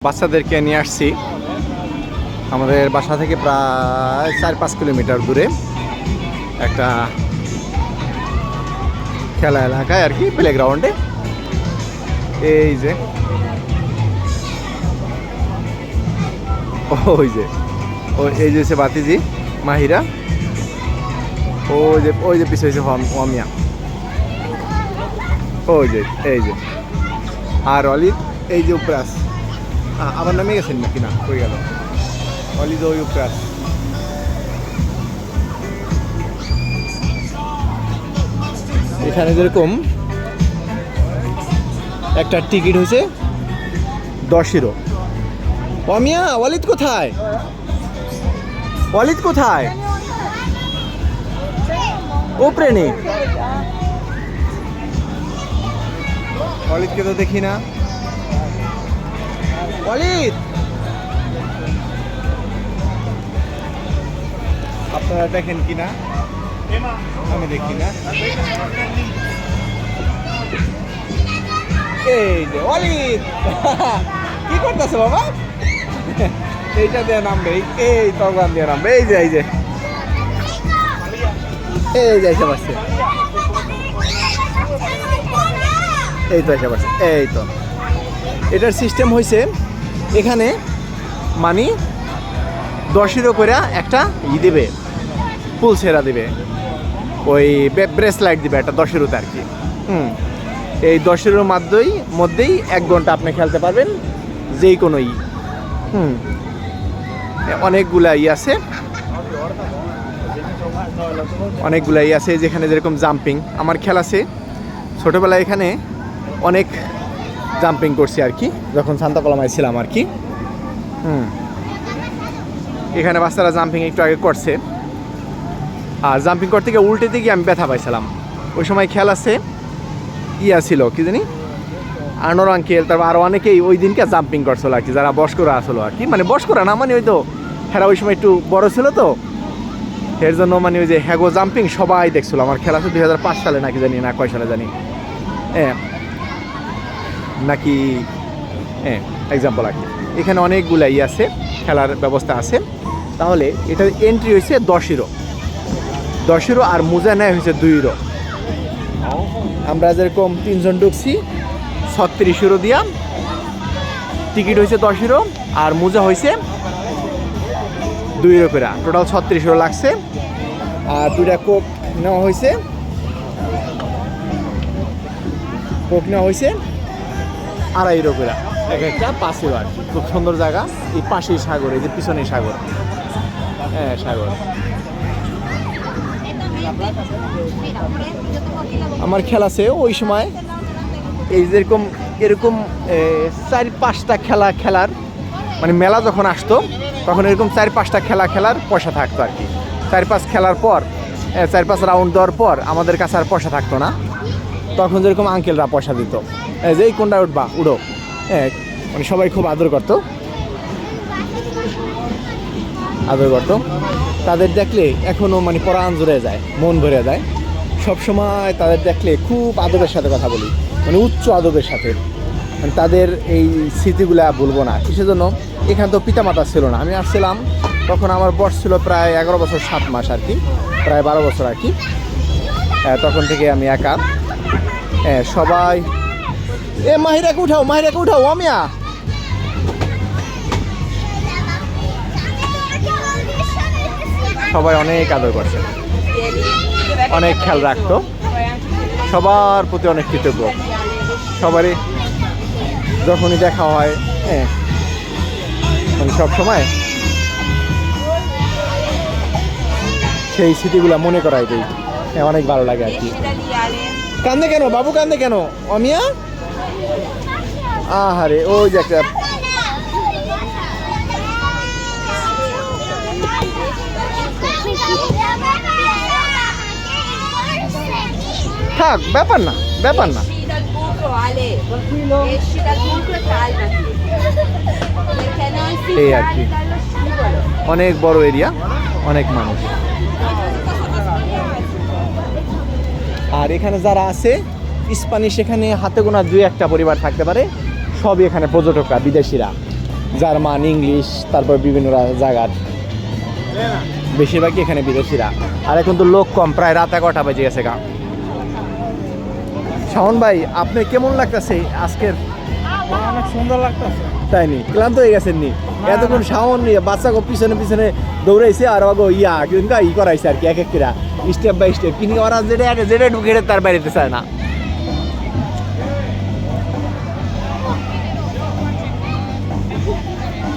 বাচ্চাদেরকে নিয়ে আসছি আমাদের বাসা থেকে প্রায় 4-5 কিলোমিটার দূরে একটা খেলা এলাকায় আর কি, প্লেগ্রাউন্ডে। এই যে এই যে সে বাতিজি মাহিরা, ওই যে পিছিয়ে ওয়ামিয়া, এই যে আর অলিদ এই যে উপরাস। আমার নামে গেছেন নাকি? না, হয়ে গেল অলিদ ওই উপরাস। এখানে যেরকম একটা টিকিট হয়েছে 10 ইউরো। ওয়ামিয়া, ওয়ালিদ কোথায়? ওয়ালিদ কোথায়? ও প্রেমী, ওয়ালিদকে তো দেখি না। ওয়ালিদ, আপনারা দেখেন কিনা আমি দেখি না। এই যে ওয়ালিদ কি করতেছে বাবা? এইটা দিয়ে নামবে, এই তরবান দিয়ে নামবে। এই যে এসে পারছে, এই তো এসে পারছে। এই তো এটার সিস্টেম হয়েছে, এখানে মানি 10 ইউরো করে একটা দেবে, ফুল ছেড়া দেবে, ওই ব্রেসলাইট দিবে একটা 10 ইউরোতে আর কি। এই 10 ইউরোর মধ্যেই 1 ঘন্টা আপনি খেলতে পারবেন যেই কোনো অনেকগুলাই আছে, যেখানে যেরকম জাম্পিং আমার খেলা আছে। ছোটোবেলায় এখানে অনেক জাম্পিং করছি আর কি, যখন সান্তাকলামায় ছিলাম আর কি। এখানে বাচ্চারা জাম্পিং একটু আগে করছে, আর জাম্পিং করতে গিয়ে উল্টে গিয়ে আমি ব্যথা পাইছিলাম। ওই সময় খেয়াল আছে ছিল কি জানি আনোর আঙ্কেল, তারপর আরও অনেকেই ওই দিনকে জাম্পিং করছিল আর কি, যারা বয়স্করা আসলো আর কি। মানে বয়স্করা না, মানে ওই তো হেরা ওই সময় একটু বড় ছিল তো, এর জন্য মানে ওই যে হ্যাগো জাম্পিং সবাই দেখছিল। আমার খেলা আছে 2005 সালে নাকি জানি না কয় সালে জানি, নাকি এক্সাম্পল আর কি। এখানে অনেকগুলো আছে, খেলার ব্যবস্থা আছে। তাহলে এটার এন্ট্রি হয়েছে 10 ইউরো, আর মোজা নেয় হয়েছে 2 ইউরো। আমরা যেরকম 3 জন ঢুকছি 36 ইউরো দিয়া, টিকিট হয়েছে 10 ইউরো, আর মোজা হয়েছে 2 ইউরো করে, টোটাল 36 ইউরো লাগছে। আর 2টা কোক নেওয়া হয়েছে, 2.5 ইউরো করে, একটা 5 ইউরো আর কি। খুব সুন্দর জায়গা, এই পাশেই সাগর, এই যে পিছনেই সাগর, সাগর। আমার খেলা আছে ওই সময়, এই এরকম 4-5টা খেলার মানে মেলা যখন আসতো, তখন এরকম 4-5টা খেলার পয়সা থাকতো আর কি। 4-5 খেলার পর, 4-5 রাউন্ড দেওয়ার পর আমাদের কাছে আর পয়সা থাকতো না। তখন যেরকম আঙ্কেলরা পয়সা দিত, যে এই কোনটা উঠবা উড়ো, মানে সবাই খুব আদর করতো। তাদের দেখলে এখনও মানে পরাণ জুড়ে যায়, মন ভরে যায়। সবসময় তাদের দেখলে খুব আদবের সাথে কথা বলি, মানে উচ্চ আদবের সাথে। মানে তাদের এই স্মৃতিগুলা বলবো না। কিসের জন্য? এখানে তো পিতামাতা ছিল না, আমি আসছিলাম তখন আমার বয়স ছিল প্রায় 11 বছর 7 মাস আর কি, প্রায় 12 বছর আর কি। তখন থেকে আমি একা। সবাই মাহিরাকে উঠাও, আমিয়া সবাই অনেক আদর করছে, অনেক খেয়াল রাখতো, সবার প্রতি অনেক কৃতজ্ঞ। সবারই যখনই দেখা হয় মানে সবসময় সেই স্মৃতিগুলো মনে করাই দিই, অনেক ভালো লাগে আর কি। কান্দে কেন বাবু, কান্দে কেন অমিয়া? আহারে, ওই যে একটা থাক, ব্যাপার না। এই আর কি, অনেক বড় এরিয়া, অনেক মানুষ। আর এখানে যারা আছে স্প্যানিশ, এখানে হাতে গোনা 2-1টা পরিবার থাকতে পারে, সবই এখানে পর্যটকরা, বিদেশিরা। জার্মান, ইংলিশ, তারপর বিভিন্ন জায়গার, বেশিরভাগই এখানে বিদেশিরা। আর এখন তো লোক কম, প্রায় রাত 11টা বেজে গেছে গা। শাওন ভাই, আপনি কেমন লাগতেছে আজকের? অনেক সুন্দর লাগতেছে। তাই নি, ক্লান্ত হয়ে গেছেন নি? এতক্ষণ শাওন নিয়ে বাচ্চাকে পিছনে পিছনে দৌড়াইছে আর ওগো ই করাইছে আর কি, এক এক করে স্টেপ বাই স্টেপ, কিন্তু ওরা যেটা ঢুকে তার বাইরেতে চায় না।